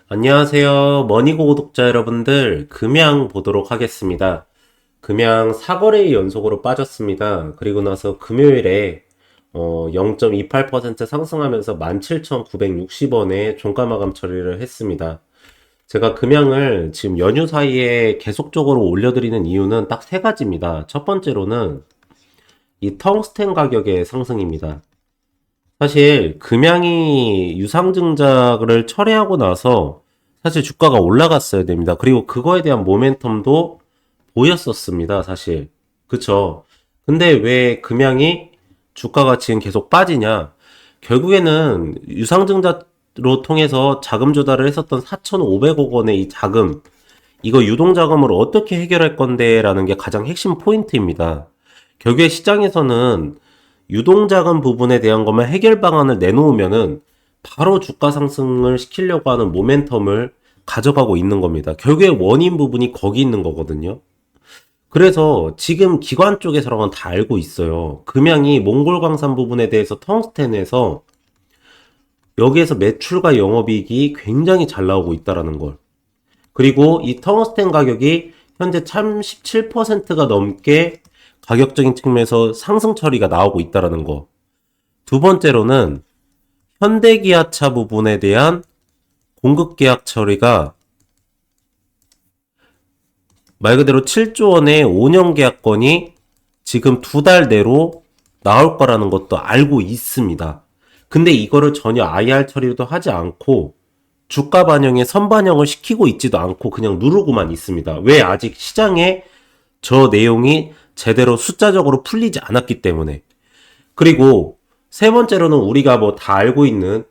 안녕하세요. 머니고 구독자 여러분들, 금양 보도록 하겠습니다. 금양 4거래 연속으로 빠졌습니다. 그리고 나서 금요일에 0.28% 상승하면서 17,960원에 종가 마감 처리를 했습니다. 제가 금양을 지금 연휴 사이에 계속적으로 올려드리는 이유는 딱 세 가지입니다. 첫 번째로는 이 텅스텐 가격의 상승입니다. 사실 금양이 유상증자를 철회하고 나서 사실 주가가 올라갔어야 됩니다. 그리고 그거에 대한 모멘텀도 보였었습니다. 사실. 그쵸? 근데 왜 금양이 주가가 지금 계속 빠지냐? 결국에는 유상증자로 통해서 자금 조달을 했었던 4,500억 원의 이 자금, 이거 유동자금으로 어떻게 해결할 건데 라는 게 가장 핵심 포인트입니다. 결국에 시장에서는 유동자금 부분에 대한 것만 해결 방안을 내놓으면은 바로 주가 상승을 시키려고 하는 모멘텀을 가져가고 있는 겁니다. 결국에 원인 부분이 거기 있는 거거든요. 그래서 지금 기관 쪽에서랑은 다 알고 있어요. 금양이 몽골광산 부분에 대해서 텅스텐에서 여기에서 매출과 영업이익이 굉장히 잘 나오고 있다라는 걸. 그리고 이 텅스텐 가격이 현재 37%가 넘게 가격적인 측면에서 상승 처리가 나오고 있다라는 거. 두 번째로는 현대기아차 부분에 대한 공급 계약 처리가 말 그대로 7조 원의 5년 계약권이 지금 2달 내로 나올 거라는 것도 알고 있습니다. 근데 이거를 전혀 IR 처리도 하지 않고 주가 반영에 선반영을 시키고 있지도 않고 그냥 누르고만 있습니다. 왜? 아직 시장에 저 내용이 제대로 숫자적으로 풀리지 않았기 때문에. 그리고 세 번째로는 우리가 뭐 다 알고 있는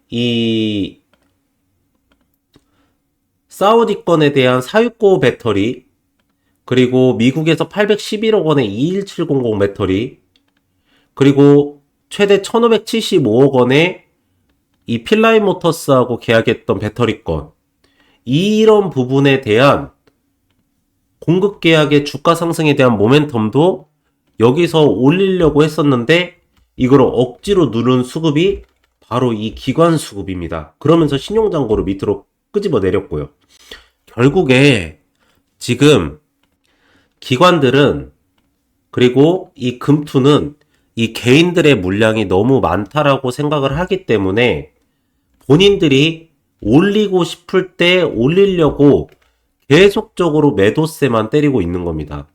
이 사우디권에 대한 469 배터리, 그리고 미국에서 811억 원의 21700 배터리, 그리고 최대 1575억 원의 이 필라인 모터스하고 계약했던 배터리권, 이런 부분에 대한 공급 계약의 주가 상승에 대한 모멘텀도 여기서 올리려고 했었는데 이걸 억지로 누른 수급이 바로 이 기관 수급입니다. 그러면서 신용잔고를 밑으로 끄집어 내렸고요. 결국에 지금 기관들은, 그리고 이 금투는 이 개인들의 물량이 너무 많다라고 생각을 하기 때문에 본인들이 올리고 싶을 때 올리려고 계속적으로 매도세만 때리고 있는 겁니다.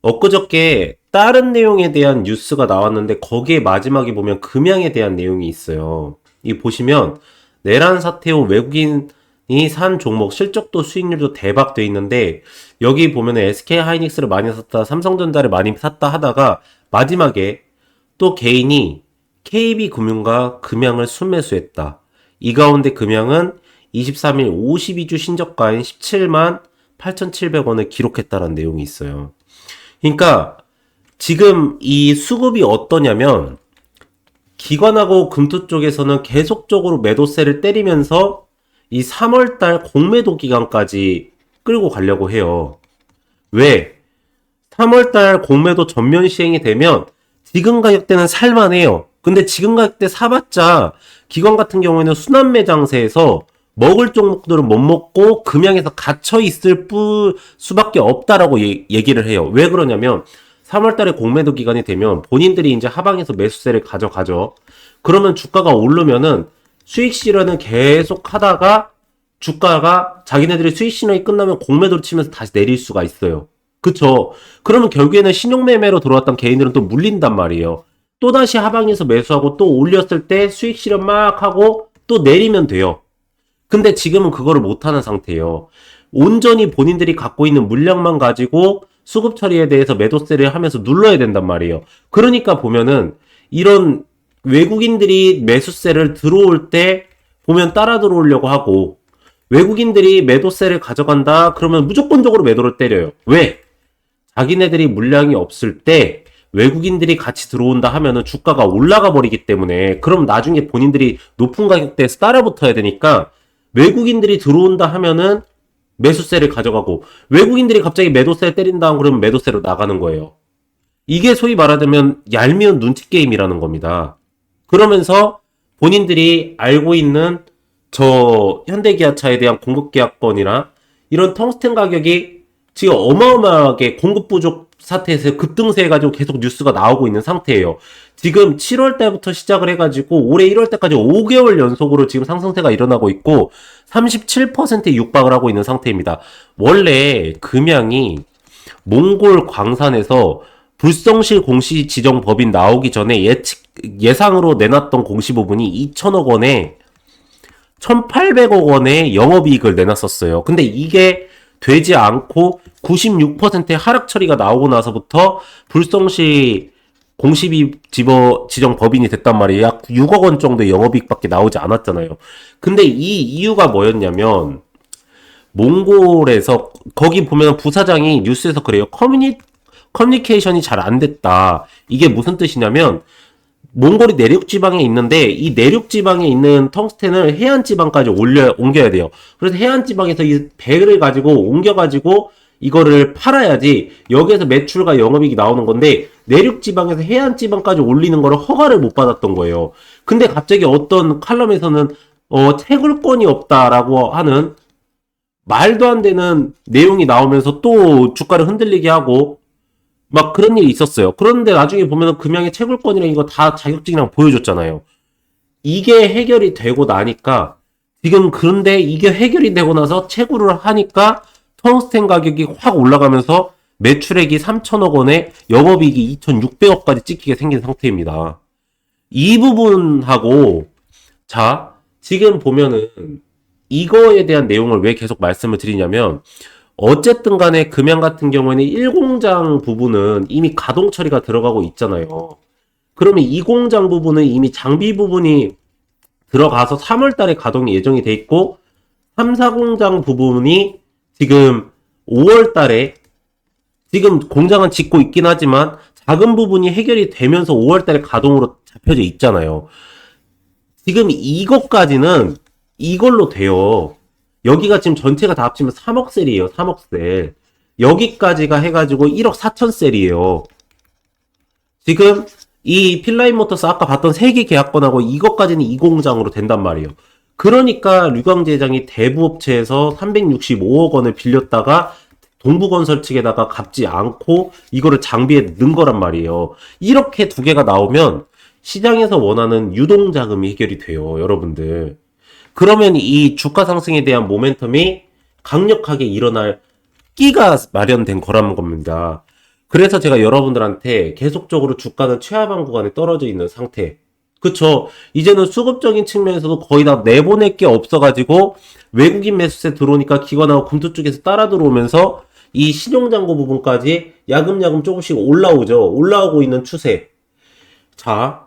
엊그저께 다른 내용에 대한 뉴스가 나왔는데 거기에 마지막에 보면 금양에 대한 내용이 있어요. 이 보시면 내란 사태 후 외국인이 산 종목 실적도 수익률도 대박 돼 있는데 여기 보면 SK 하이닉스를 많이 샀다, 삼성전자를 많이 샀다 하다가 마지막에 또 개인이 KB금융과 금양을 순매수했다. 이 가운데 금양은 23일 52주 신저가인 17만 8,700원을 기록했다는 내용이 있어요. 그러니까 지금 이 수급이 어떠냐면 기관하고 금투 쪽에서는 계속적으로 매도세를 때리면서 이 3월달 공매도 기간까지 끌고 가려고 해요. 왜? 3월달 공매도 전면 시행이 되면 지금 가격대는 살만해요. 근데 지금 가격대 사봤자 기관 같은 경우에는 순환매장세에서 먹을 종목들은 못 먹고 금양에서 갇혀 있을 수밖에 없다라고 얘기를 해요. 왜 그러냐면 3월달에 공매도 기간이 되면 본인들이 이제 하방에서 매수세를 가져가죠. 그러면 주가가 오르면은 수익 실현은 계속 하다가 주가가 자기네들이 수익 실현이 끝나면 공매도를 치면서 다시 내릴 수가 있어요. 그쵸? 그러면 결국에는 신용매매로 들어왔던 개인들은 또 물린단 말이에요. 또다시 하방에서 매수하고 또 올렸을 때 수익 실현 막 하고 또 내리면 돼요. 근데 지금은 그거를 못하는 상태예요. 온전히 본인들이 갖고 있는 물량만 가지고 수급 처리에 대해서 매도세를 하면서 눌러야 된단 말이에요. 그러니까 보면은 이런 외국인들이 매수세를 들어올 때 보면 따라 들어오려고 하고 외국인들이 매도세를 가져간다 그러면 무조건적으로 매도를 때려요. 왜? 자기네들이 물량이 없을 때 외국인들이 같이 들어온다 하면은 주가가 올라가 버리기 때문에 그럼 나중에 본인들이 높은 가격대에서 따라 붙어야 되니까 외국인들이 들어온다 하면은 매수세를 가져가고 외국인들이 갑자기 매도세를 때린다 그러면 매도세로 나가는 거예요. 이게 소위 말하자면 얄미운 눈치 게임이라는 겁니다. 그러면서 본인들이 알고 있는 저 현대기아차에 대한 공급 계약권이나 이런 텅스텐 가격이 지금 어마어마하게 공급 부족 사태에서 급등세해가지고 계속 뉴스가 나오고 있는 상태예요. 지금 7월 달부터 시작을 해가지고 올해 1월 달까지 5개월 연속으로 지금 상승세가 일어나고 있고 37%에 육박을 하고 있는 상태입니다. 원래 금양이 몽골 광산에서 불성실 공시 지정 법인 나오기 전에 예상으로 내놨던 공시 부분이 2천억 원에 1,800억 원의 영업이익을 내놨었어요. 근데 이게 되지 않고 96%의 하락 처리가 나오고 나서부터 불성시 공시비 지정 법인이 됐단 말이에요. 약 6억 원 정도의 영업이익밖에 나오지 않았잖아요. 근데 이 이유가 뭐였냐면 몽골에서 거기 보면 부사장이 뉴스에서 그래요. 커뮤니케이션이 잘 안 됐다. 이게 무슨 뜻이냐면 몽골이 내륙 지방에 있는데 이 내륙 지방에 있는 텅스텐을 해안 지방까지 옮겨야 돼요. 그래서 해안 지방에서 이 배를 가지고 옮겨가지고 이거를 팔아야지 여기에서 매출과 영업이익이 나오는 건데 내륙 지방에서 해안 지방까지 올리는 거를 허가를 못 받았던 거예요. 근데 갑자기 어떤 칼럼에서는 채굴권이 없다라고 하는 말도 안 되는 내용이 나오면서 또 주가를 흔들리게 하고 막 그런 일이 있었어요. 그런데 나중에 보면은 금양의 채굴권이랑 이거 다 자격증이랑 보여줬잖아요. 이게 해결이 되고 나니까 지금 그런데 이게 해결이 되고 나서 채굴을 하니까 텅스텐 가격이 확 올라가면서 매출액이 3천억 원에 영업이익이 2,600억까지 찍히게 생긴 상태입니다. 이 부분하고 자 지금 보면은 이거에 대한 내용을 왜 계속 말씀을 드리냐면 어쨌든 간에 금양 같은 경우에는 1공장 부분은 이미 가동 처리가 들어가고 있잖아요. 그러면 2공장 부분은 이미 장비 부분이 들어가서 3월 달에 가동이 예정이 돼 있고 3, 4공장 부분이 지금 5월 달에 지금 공장은 짓고 있긴 하지만 작은 부분이 해결이 되면서 5월 달에 가동으로 잡혀져 있잖아요. 지금 이것까지는 이걸로 돼요. 여기가 지금 전체가 다 합치면 3억 셀이에요. 3억 셀. 여기까지가 해가지고 1억 4천 셀이에요. 지금 이 필라인 모터스 아까 봤던 3개 계약권하고 이것까지는 이 공장으로 된단 말이에요. 그러니까 류광제장이 대부업체에서 365억 원을 빌렸다가 동부건설 측에다가 갚지 않고 이거를 장비에 넣은 거란 말이에요. 이렇게 두 개가 나오면 시장에서 원하는 유동자금이 해결이 돼요. 여러분들. 그러면 이 주가 상승에 대한 모멘텀이 강력하게 일어날 끼가 마련된 거라는 겁니다. 그래서 제가 여러분들한테 계속적으로 주가는 최하방 구간에 떨어져 있는 상태. 그쵸? 이제는 수급적인 측면에서도 거의 다 내보낼 게 없어가지고 외국인 매수세 들어오니까 기관하고 금투 쪽에서 따라 들어오면서 이 신용잔고 부분까지 야금야금 조금씩 올라오죠. 올라오고 있는 추세. 자,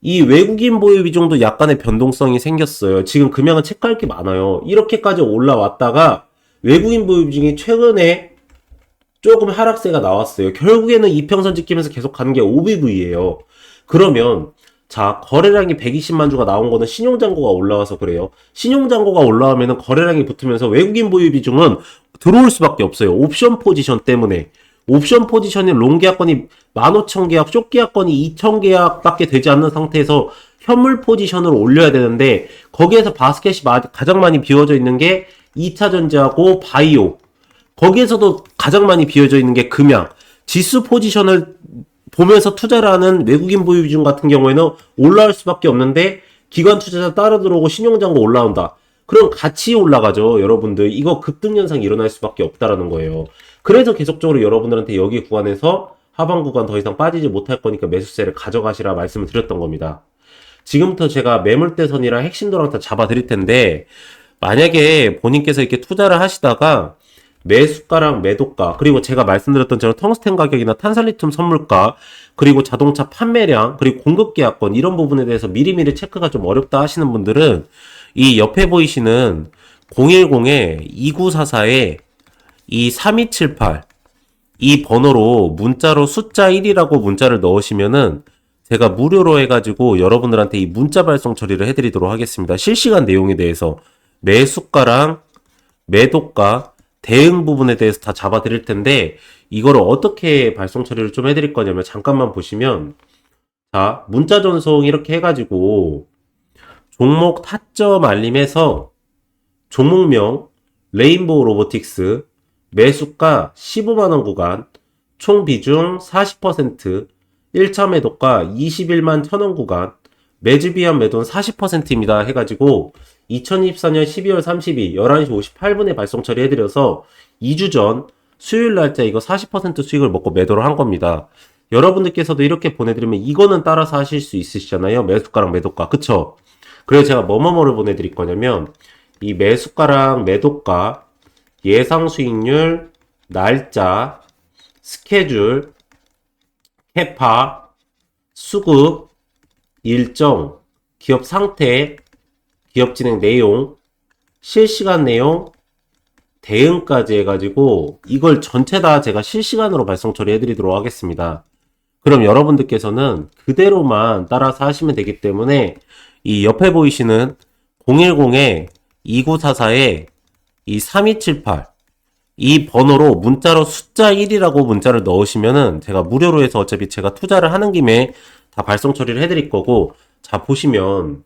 이 외국인 보유 비중도 약간의 변동성이 생겼어요. 지금 금양은 체크할 게 많아요. 이렇게까지 올라왔다가 외국인 보유 비중이 최근에 조금 하락세가 나왔어요. 결국에는 이평선 지키면서 계속 가는 게 OBV예요. 그러면 자 거래량이 120만 주가 나온 거는 신용잔고가 올라와서 그래요. 신용잔고가 올라오면 거래량이 붙으면서 외국인 보유 비중은 들어올 수밖에 없어요. 옵션 포지션 때문에. 옵션 포지션이 롱 계약권이 15,000계약, 숏 계약권이 2,000계약밖에 되지 않는 상태에서 현물 포지션을 올려야 되는데 거기에서 바스켓이 가장 많이 비워져 있는 게 2차전지하고 바이오. 거기에서도 가장 많이 비워져 있는 게 금양. 지수 포지션을 보면서 투자를 하는 외국인 보유 비중 같은 경우에는 올라올 수밖에 없는데 기관 투자자 따라 들어오고 신용잔고 올라온다. 그럼 같이 올라가죠. 여러분들 이거 급등 현상이 일어날 수밖에 없다라는 거예요. 그래서 계속적으로 여러분들한테 여기 구간에서 하방 구간 더 이상 빠지지 못할 거니까 매수세를 가져가시라 말씀을 드렸던 겁니다. 지금부터 제가 매물대선이랑 핵심 도랑 다 잡아 드릴 텐데 만약에 본인께서 이렇게 투자를 하시다가 매수가랑 매도가 그리고 제가 말씀드렸던 저런 텅스텐 가격이나 탄산리튬 선물가 그리고 자동차 판매량 그리고 공급 계약권 이런 부분에 대해서 미리미리 체크가 좀 어렵다 하시는 분들은 이 옆에 보이시는 010-2944에 이 3278 이 번호로 문자로 숫자 1이라고 문자를 넣으시면은 제가 무료로 해가지고 여러분들한테 이 문자 발송 처리를 해드리도록 하겠습니다. 실시간 내용에 대해서 매수가랑 매도가 대응 부분에 대해서 다 잡아 드릴 텐데 이거를 어떻게 발송 처리를 좀 해드릴 거냐면 잠깐만 보시면 자 문자 전송 이렇게 해가지고 종목 타점 알림해서 종목명 레인보우 로보틱스, 매수가 15만원 구간, 총 비중 40%, 1차 매도가 21만 1000원 구간, 매집위험 매도는 40%입니다. 해가지고 2024년 12월 30일 11시 58분에 발송 처리해드려서 2주 전 수요일 날짜 이거 40% 수익을 먹고 매도를 한 겁니다. 여러분들께서도 이렇게 보내드리면 이거는 따라서 하실 수 있으시잖아요. 매수가랑 매도가. 그쵸? 그래서 제가 뭐뭐뭐를 보내드릴 거냐면 이 매수가랑 매도가, 예상 수익률, 날짜, 스케줄, 캐파, 수급, 일정, 기업 상태, 기업 진행 내용, 실시간 내용, 대응까지 해가지고 이걸 전체 다 제가 실시간으로 발송 처리해드리도록 하겠습니다. 그럼 여러분들께서는 그대로만 따라서 하시면 되기 때문에 이 옆에 보이시는 010-2944에 이 3278 이 번호로 문자로 숫자 1이라고 문자를 넣으시면은 제가 무료로 해서 어차피 제가 투자를 하는 김에 다 발송 처리를 해드릴 거고, 자 보시면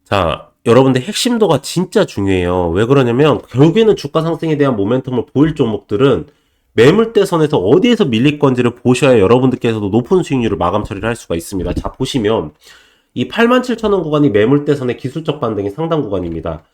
자 여러분들 핵심도가 진짜 중요해요. 왜 그러냐면 결국에는 주가 상승에 대한 모멘텀을 보일 종목들은 매물대선에서 어디에서 밀릴 건지를 보셔야 여러분들께서도 높은 수익률을 마감 처리를 할 수가 있습니다. 자 보시면 이 87,000원 구간이 매물대선의 기술적 반등이 상당 구간입니다.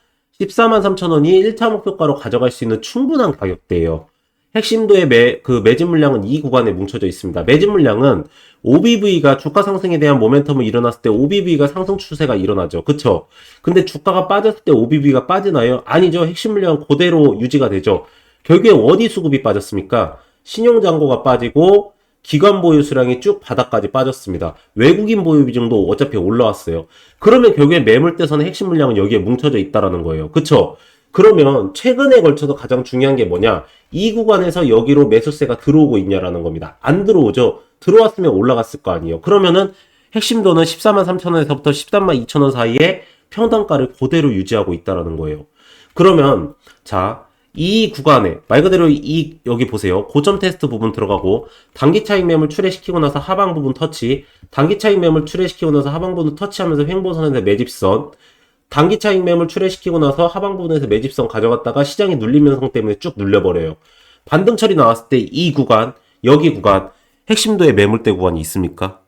143,000원이 1차 목표가로 가져갈 수 있는 충분한 가격대예요. 핵심도의 매집 물량은 이 구간에 뭉쳐져 있습니다. 매집 물량은 OBV가 주가 상승에 대한 모멘텀이 일어났을 때 OBV가 상승 추세가 일어나죠. 그쵸? 근데 주가가 빠졌을 때 OBV가 빠지나요? 아니죠. 핵심 물량은 그대로 유지가 되죠. 결국에 어디 수급이 빠졌습니까? 신용잔고가 빠지고 기관 보유 수량이 쭉 바닥까지 빠졌습니다. 외국인 보유 비중도 어차피 올라왔어요. 그러면 결국에 매물대선의 핵심 물량은 여기에 뭉쳐져 있다라는 거예요. 그쵸? 그러면 최근에 걸쳐서 가장 중요한 게 뭐냐? 이 구간에서 여기로 매수세가 들어오고 있냐라는 겁니다. 안 들어오죠? 들어왔으면 올라갔을 거 아니에요. 그러면은 핵심도는 143,000원에서부터 132,000원 사이에 평단가를 그대로 유지하고 있다라는 거예요. 그러면 자, 이 구간에 말 그대로 여기 보세요. 고점 테스트 부분 들어가고 단기 차익 매물 출회시키고 나서 하방 부분 터치, 단기 차익 매물 출회시키고 나서 하방 부분 터치하면서 횡보선에서 매집선, 단기 차익 매물 출회시키고 나서 하방 부분에서 매집선 가져갔다가 시장이 눌림 현상 때문에 쭉 눌려버려요. 반등 처리 나왔을 때 이 구간, 여기 구간, 핵심도의 매물대 구간이 있습니까?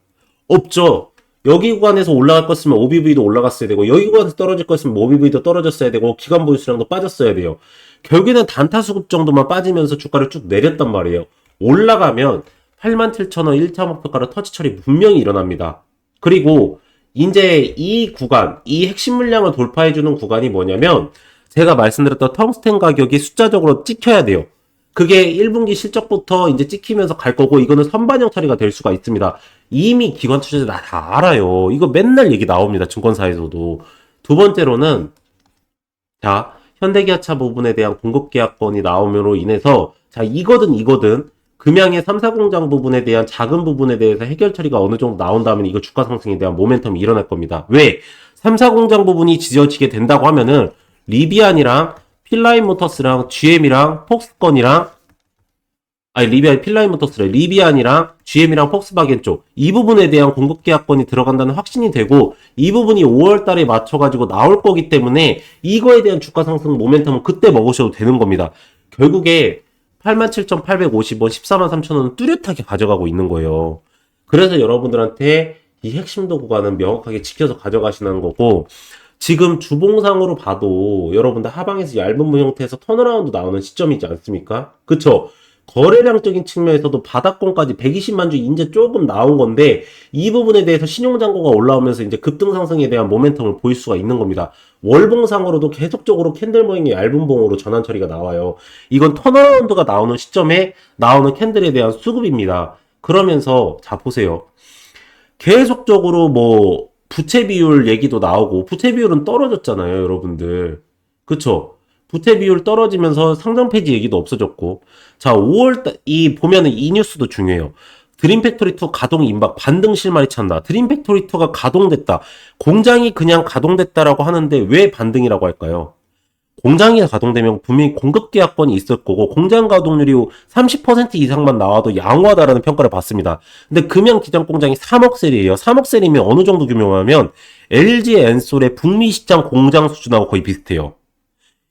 없죠. 여기 구간에서 올라갈 거였으면 OBV도 올라갔어야 되고, 여기 구간에서 떨어질 거였으면 OBV도 떨어졌어야 되고, 기관 보유 수량도 빠졌어야 돼요. 결국에는 단타 수급 정도만 빠지면서 주가를 쭉 내렸단 말이에요. 올라가면 87,000원 1차 목표가로 터치 처리 분명히 일어납니다. 그리고 이제 이 구간, 이 핵심 물량을 돌파해주는 구간이 뭐냐면 제가 말씀드렸던 텅스텐 가격이 숫자적으로 찍혀야 돼요. 그게 1분기 실적부터 이제 찍히면서 갈 거고, 이거는 선반영 처리가 될 수가 있습니다. 이미 기관 투자자 다 알아요. 이거 맨날 얘기 나옵니다. 증권사에서도. 두 번째로는 자, 현대기아차 부분에 대한 공급계약건이 나옴으로 인해서 자 이거든 금양의 3사 공장 부분에 대한 작은 부분에 대해서 해결 처리가 어느 정도 나온다면 이거 주가 상승에 대한 모멘텀이 일어날 겁니다. 왜? 3사 공장 부분이 지어지게 된다고 하면은 리비안이랑 필라인 모터스랑 GM이랑 폭스건이랑 리비안이랑 GM이랑 폭스바겐 쪽 이 부분에 대한 공급 계약건이 들어간다는 확신이 되고, 이 부분이 5월 달에 맞춰가지고 나올 거기 때문에 이거에 대한 주가 상승 모멘텀은 그때 먹으셔도 되는 겁니다. 결국에 87,850원, 143,000원은 뚜렷하게 가져가고 있는 거예요. 그래서 여러분들한테 이 핵심도 구간은 명확하게 지켜서 가져가시는 거고, 지금 주봉상으로 봐도 여러분들 하방에서 얇은 문 형태에서 턴어라운드 나오는 시점이지 않습니까? 그쵸? 거래량적인 측면에서도 바닥권까지 120만 주 이제 조금 나온 건데, 이 부분에 대해서 신용잔고가 올라오면서 이제 급등 상승에 대한 모멘텀을 보일 수가 있는 겁니다. 월봉상으로도 계속적으로 캔들 모양의 얇은 봉으로 전환 처리가 나와요. 이건 턴어라운드가 나오는 시점에 나오는 캔들에 대한 수급입니다. 그러면서 자 보세요. 계속적으로 뭐 부채 비율 얘기도 나오고, 부채 비율은 떨어졌잖아요, 여러분들. 그쵸? 부채 비율 떨어지면서 상장 폐지 얘기도 없어졌고, 자 5월 이 보면은 이 뉴스도 중요해요. 드림팩토리2 가동 임박 반등 실마리 찬다. 드림팩토리2가 가동됐다. 공장이 그냥 가동됐다라고 하는데 왜 반등이라고 할까요? 공장이 가동되면 분명히 공급 계약권이 있을 거고, 공장 가동률이 30% 이상만 나와도 양호하다라는 평가를 받습니다. 근데 금양 기장 공장이 3억 셀이에요. 3억 셀이면 어느 정도 규모냐면 LG 엔솔의 북미 시장 공장 수준하고 거의 비슷해요.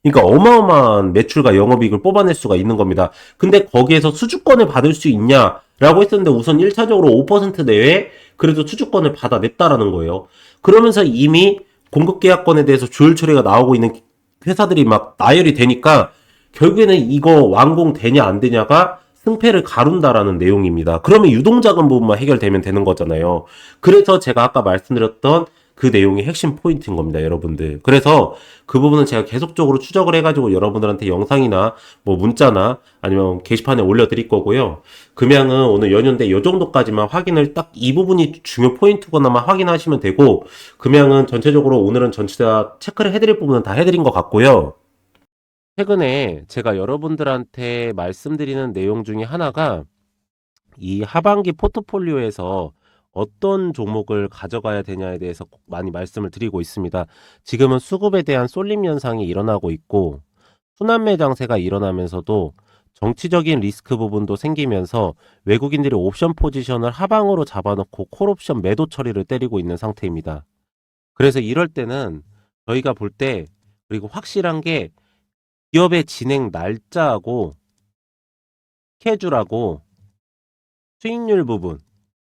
그러니까 어마어마한 매출과 영업이익을 뽑아낼 수가 있는 겁니다. 근데 거기에서 수주권을 받을 수 있냐라고 했었는데 우선 1차적으로 5% 내외 그래도 수주권을 받아냈다라는 거예요. 그러면서 이미 공급계약권에 대해서 조율 처리가 나오고 있는 회사들이 막 나열이 되니까 결국에는 이거 완공되냐 안 되냐가 승패를 가룬다라는 내용입니다. 그러면 유동자금 부분만 해결되면 되는 거잖아요. 그래서 제가 아까 말씀드렸던 그 내용이 핵심 포인트인 겁니다, 여러분들. 그래서 그 부분은 제가 계속적으로 추적을 해가지고 여러분들한테 영상이나 뭐 문자나 아니면 게시판에 올려드릴 거고요. 금양은 오늘 연휴인데 이 정도까지만 확인을 딱 이 부분이 중요 포인트거나만 확인하시면 되고 금양은 전체적으로 오늘은 전체 다 체크를 해드릴 부분은 다 해드린 것 같고요. 최근에 제가 여러분들한테 말씀드리는 내용 중에 하나가 이 하반기 포트폴리오에서 어떤 종목을 가져가야 되냐에 대해서 꼭 많이 말씀을 드리고 있습니다. 지금은 수급에 대한 쏠림 현상이 일어나고 있고 순환매 장세가 일어나면서도 정치적인 리스크 부분도 생기면서 외국인들이 옵션 포지션을 하방으로 잡아놓고 콜옵션 매도 처리를 때리고 있는 상태입니다. 그래서 이럴 때는 저희가 볼 때 그리고 확실한 게 기업의 진행 날짜하고 스케줄하고 수익률 부분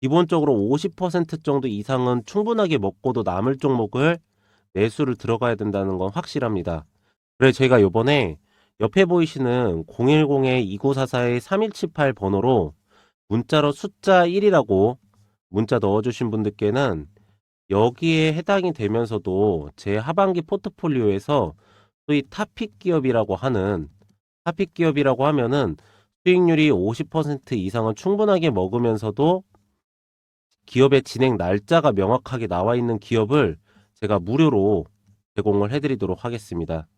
기본적으로 50% 정도 이상은 충분하게 먹고도 남을 종목을 매수를 들어가야 된다는 건 확실합니다. 그래서 저희가 요번에 옆에 보이시는 010-2944-3178 번호로 문자로 숫자 1이라고 문자 넣어주신 분들께는 여기에 해당이 되면서도 제 하반기 포트폴리오에서 소위 탑픽 기업이라고 하면은 수익률이 50% 이상은 충분하게 먹으면서도 기업의 진행 날짜가 명확하게 나와 있는 기업을 제가 무료로 제공을 해드리도록 하겠습니다.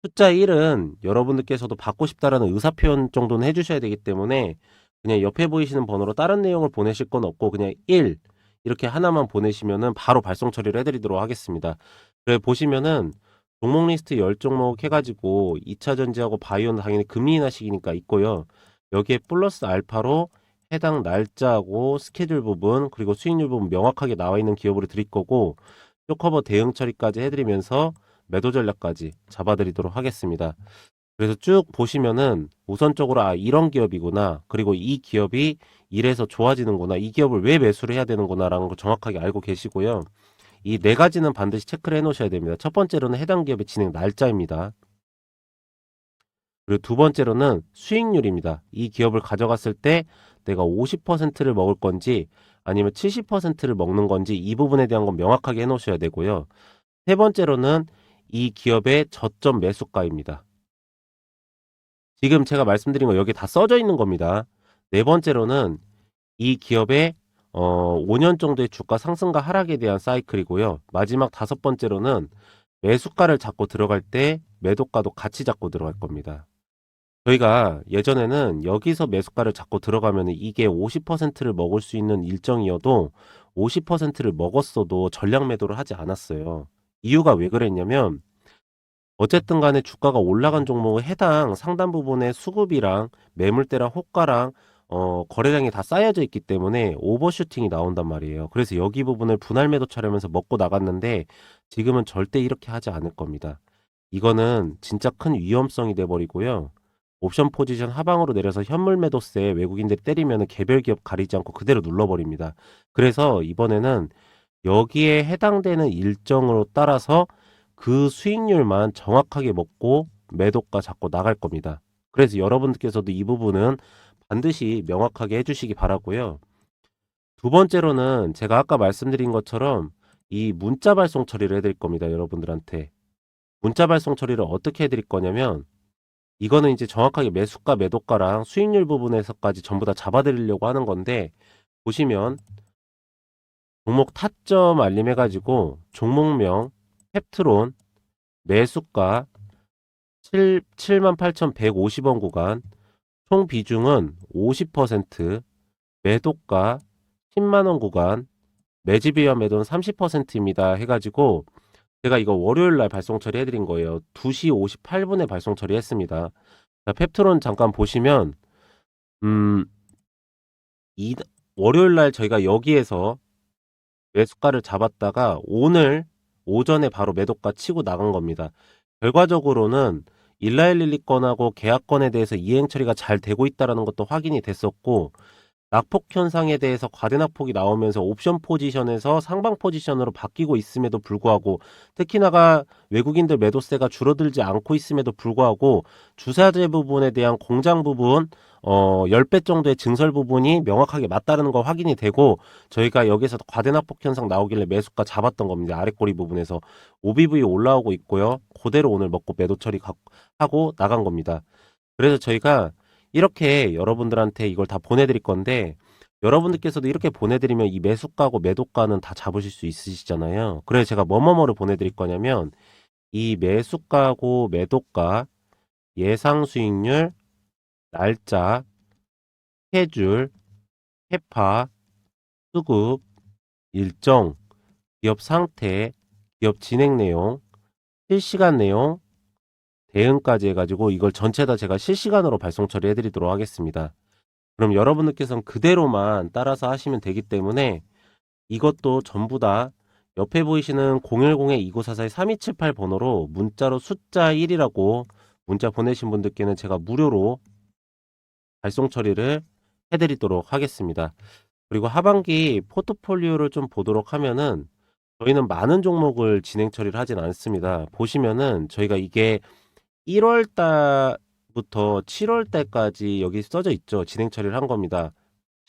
숫자 1은 여러분들께서도 받고 싶다라는 의사표현 정도는 해주셔야 되기 때문에 그냥 옆에 보이시는 번호로 다른 내용을 보내실 건 없고 그냥 1 이렇게 하나만 보내시면은 바로 발송 처리를 해드리도록 하겠습니다. 그래 보시면은 종목 리스트 10종목 해가지고 2차전지하고 바이오는 당연히 금리 인하 시기니까 있고요. 여기에 플러스 알파로 해당 날짜하고 스케줄 부분 그리고 수익률 부분 명확하게 나와 있는 기업으로 드릴 거고 쇼커버 대응 처리까지 해드리면서 매도 전략까지 잡아드리도록 하겠습니다. 그래서 쭉 보시면은 우선적으로 이런 기업이구나 그리고 이 기업이 이래서 좋아지는구나 이 기업을 왜 매수를 해야 되는구나 라는 걸 정확하게 알고 계시고요. 이 네 가지는 반드시 체크를 해 놓으셔야 됩니다. 첫 번째로는 해당 기업의 진행 날짜입니다. 그리고 두 번째로는 수익률입니다. 이 기업을 가져갔을 때 내가 50%를 먹을 건지 아니면 70%를 먹는 건지 이 부분에 대한 건 명확하게 해 놓으셔야 되고요. 세 번째로는 이 기업의 저점 매수가입니다. 지금 제가 말씀드린 거 여기 다 써져 있는 겁니다. 네 번째로는 이 기업의 5년 정도의 주가 상승과 하락에 대한 사이클이고요. 마지막 다섯 번째로는 매수가를 잡고 들어갈 때 매도가도 같이 잡고 들어갈 겁니다. 저희가 예전에는 여기서 매수가를 잡고 들어가면 이게 50%를 먹을 수 있는 일정이어도 50%를 먹었어도 전량 매도를 하지 않았어요. 이유가 왜 그랬냐면 어쨌든 간에 주가가 올라간 종목의 해당 상단 부분의 수급이랑 매물대랑 호가랑 거래량이 다 쌓여져 있기 때문에 오버슈팅이 나온단 말이에요. 그래서 여기 부분을 분할 매도 차려면서 먹고 나갔는데 지금은 절대 이렇게 하지 않을 겁니다. 이거는 진짜 큰 위험성이 돼버리고요. 옵션 포지션 하방으로 내려서 현물 매도세 외국인들이 때리면 개별 기업 가리지 않고 그대로 눌러버립니다. 그래서 이번에는 여기에 해당되는 일정으로 따라서 그 수익률만 정확하게 먹고 매도가 잡고 나갈 겁니다. 그래서 여러분들께서도 이 부분은 반드시 명확하게 해주시기 바라고요. 두 번째로는 제가 아까 말씀드린 것처럼 이 문자 발송 처리를 해드릴 겁니다. 여러분들한테. 문자 발송 처리를 어떻게 해드릴 거냐면 이거는 이제 정확하게 매수가, 매도가랑 수익률 부분에서까지 전부 다 잡아드리려고 하는 건데 보시면 종목 타점 알림해가지고 종목명 펩트론 매수가 78,150원 구간 총 비중은 50% 매도가 10만원 구간 매집이와 매도는 30%입니다 해가지고 제가 이거 월요일날 발송 처리해드린 거예요. 2시 58분에 발송 처리했습니다. 자, 펩트론 잠깐 보시면 이 월요일날 저희가 여기에서 매수가를 잡았다가 오늘 오전에 바로 매도가 치고 나간 겁니다. 결과적으로는 일라일릴리 건하고 계약건에 대해서 이행 처리가 잘 되고 있다는 것도 확인이 됐었고, 낙폭 현상에 대해서 과대낙폭이 나오면서 옵션 포지션에서 상방 포지션으로 바뀌고 있음에도 불구하고, 특히나가 외국인들 매도세가 줄어들지 않고 있음에도 불구하고 주사재 부분에 대한 공장 부분 10배 정도의 증설 부분이 명확하게 맞다는 거 확인이 되고, 저희가 여기서 과대낙폭 현상 나오길래 매수가 잡았던 겁니다. 아랫꼬리 부분에서 OBV 올라오고 있고요. 그대로 오늘 먹고 매도 처리 하고 나간 겁니다. 그래서 저희가 이렇게 여러분들한테 이걸 다 보내드릴 건데, 여러분들께서도 이렇게 보내드리면 이 매수가고 매도가는 다 잡으실 수 있으시잖아요. 그래서 제가 뭐뭐뭐를 보내드릴 거냐면, 이 매수가고 매도가, 예상 수익률, 날짜, 스케줄, 캐파, 수급, 일정, 기업 상태, 기업 진행 내용, 실시간 내용, 대응까지 해가지고 이걸 전체 다 제가 실시간으로 발송 처리해 드리도록 하겠습니다. 그럼 여러분들께서는 그대로만 따라서 하시면 되기 때문에, 이것도 전부 다 옆에 보이시는 010-2944-3278 번호로 문자로 숫자 1이라고 문자 보내신 분들께는 제가 무료로 발송 처리를 해드리도록 하겠습니다. 그리고 하반기 포트폴리오를 좀 보도록 하면은, 저희는 많은 종목을 진행 처리를 하진 않습니다. 보시면은 저희가 이게 1월 달부터 7월 달까지 여기 써져 있죠. 진행 처리를 한 겁니다.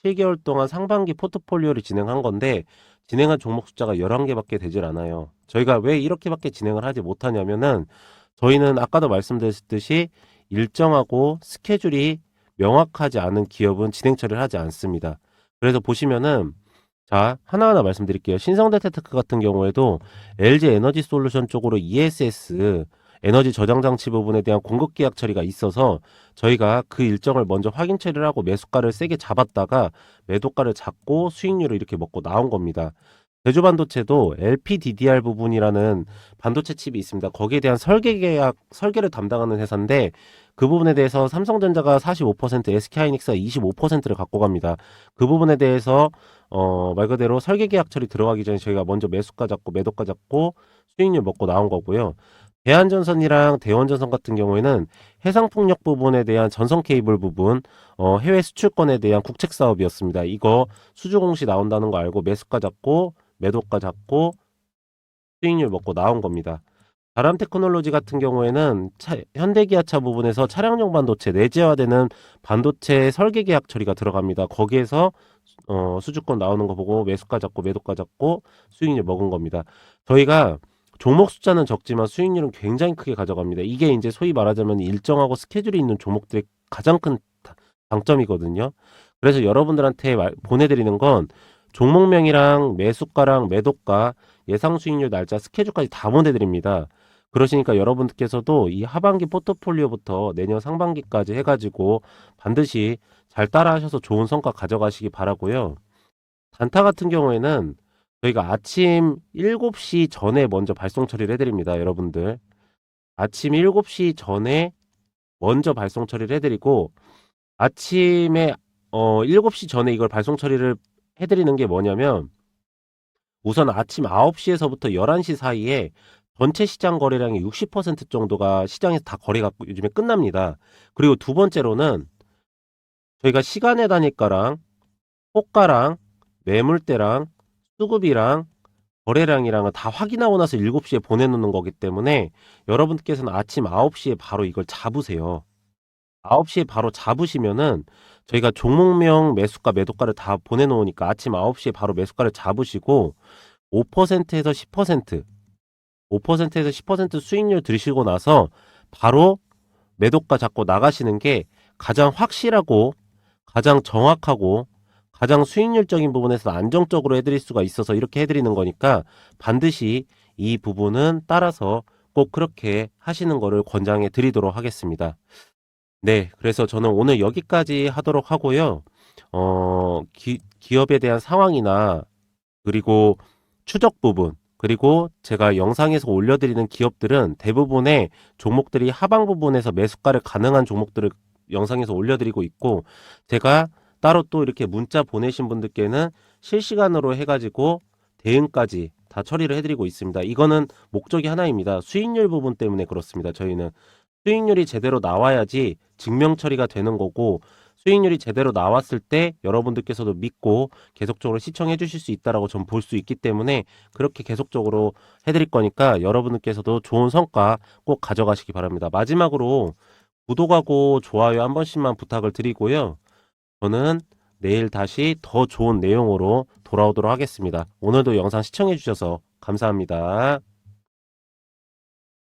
7개월 동안 상반기 포트폴리오를 진행한 건데, 진행한 종목 숫자가 11개밖에 되질 않아요. 저희가 왜 이렇게밖에 진행을 하지 못하냐면은, 저희는 아까도 말씀드렸듯이 일정하고 스케줄이 명확하지 않은 기업은 진행 처리를 하지 않습니다. 그래서 보시면은, 자, 하나하나 말씀드릴게요. 신성대테크 같은 경우에도 LG 에너지 솔루션 쪽으로 ESS 에너지 저장 장치 부분에 대한 공급 계약 처리가 있어서 저희가 그 일정을 먼저 확인 처리를 하고 매수가를 세게 잡았다가 매도가를 잡고 수익률을 이렇게 먹고 나온 겁니다. 제주반도체도 LPDDR 부분이라는 반도체 칩이 있습니다. 거기에 대한 설계를 담당하는 회사인데, 그 부분에 대해서 삼성전자가 45%, SK하이닉스가 25%를 갖고 갑니다. 그 부분에 대해서 말 그대로 설계 계약 처리 들어가기 전에 저희가 먼저 매수가 잡고 매도가 잡고 수익률 먹고 나온 거고요. 대한전선이랑 대원전선 같은 경우에는 해상풍력 부분에 대한 전선 케이블 부분, 해외 수출권에 대한 국책 사업이었습니다. 이거 수주 공시 나온다는 거 알고 매수가 잡고 매도가 잡고 수익률 먹고 나온 겁니다. 다람테크놀로지 같은 경우에는 현대기아차 부분에서 차량용 반도체 내재화되는 반도체 설계 계약 처리가 들어갑니다. 거기에서 수주권 나오는 거 보고 매수가 잡고 매도가 잡고 수익률 먹은 겁니다. 저희가 종목 숫자는 적지만 수익률은 굉장히 크게 가져갑니다. 이게 이제 소위 말하자면 일정하고 스케줄이 있는 종목들의 가장 큰 장점이거든요. 그래서 여러분들한테 보내드리는 건 종목명이랑 매수가랑 매도가, 예상 수익률 날짜, 스케줄까지 다 보내드립니다. 그러시니까 여러분들께서도 이 하반기 포트폴리오부터 내년 상반기까지 해가지고 반드시 잘 따라 하셔서 좋은 성과 가져가시기 바라고요. 단타 같은 경우에는 저희가 아침 7시 전에 먼저 발송 처리를 해드립니다. 여러분들 아침 7시 전에 먼저 발송 처리를 해드리고, 아침에 7시 전에 이걸 발송 처리를 해드리는 게 뭐냐면, 우선 아침 9시에서부터 11시 사이에 전체 시장 거래량의 60% 정도가 시장에서 다 거래가 요즘에 끝납니다. 그리고 두 번째로는 저희가 시간의 단위가랑 호가랑 매물대랑 수급이랑 거래량이랑은 다 확인하고 나서 7시에 보내놓는 거기 때문에 여러분께서는 아침 9시에 바로 이걸 잡으세요. 9시에 바로 잡으시면은 저희가 종목명 매수가 매도가를 다 보내놓으니까 아침 9시에 바로 매수가를 잡으시고 5%에서 10% 5%에서 10% 수익률 들으시고 나서 바로 매도가 잡고 나가시는 게 가장 확실하고 가장 정확하고 가장 수익률적인 부분에서 안정적으로 해드릴 수가 있어서 이렇게 해드리는 거니까, 반드시 이 부분은 따라서 꼭 그렇게 하시는 거를 권장해 드리도록 하겠습니다. 네, 그래서 저는 오늘 여기까지 하도록 하고요. 기업에 대한 상황이나 그리고 추적 부분, 그리고 제가 영상에서 올려드리는 기업들은 대부분의 종목들이 하방 부분에서 매수가를 가능한 종목들을 영상에서 올려드리고 있고, 제가 따로 또 이렇게 문자 보내신 분들께는 실시간으로 해가지고 대응까지 다 처리를 해드리고 있습니다. 이거는 목적이 하나입니다. 수익률 부분 때문에 그렇습니다. 저희는 수익률이 제대로 나와야지 증명 처리가 되는 거고, 수익률이 제대로 나왔을 때 여러분들께서도 믿고 계속적으로 시청해 주실 수 있다라고 전 볼 수 있기 때문에 그렇게 계속적으로 해드릴 거니까 여러분들께서도 좋은 성과 꼭 가져가시기 바랍니다. 마지막으로 구독하고 좋아요 한 번씩만 부탁을 드리고요. 저는 내일 다시 더 좋은 내용으로 돌아오도록 하겠습니다. 오늘도 영상 시청해 주셔서 감사합니다.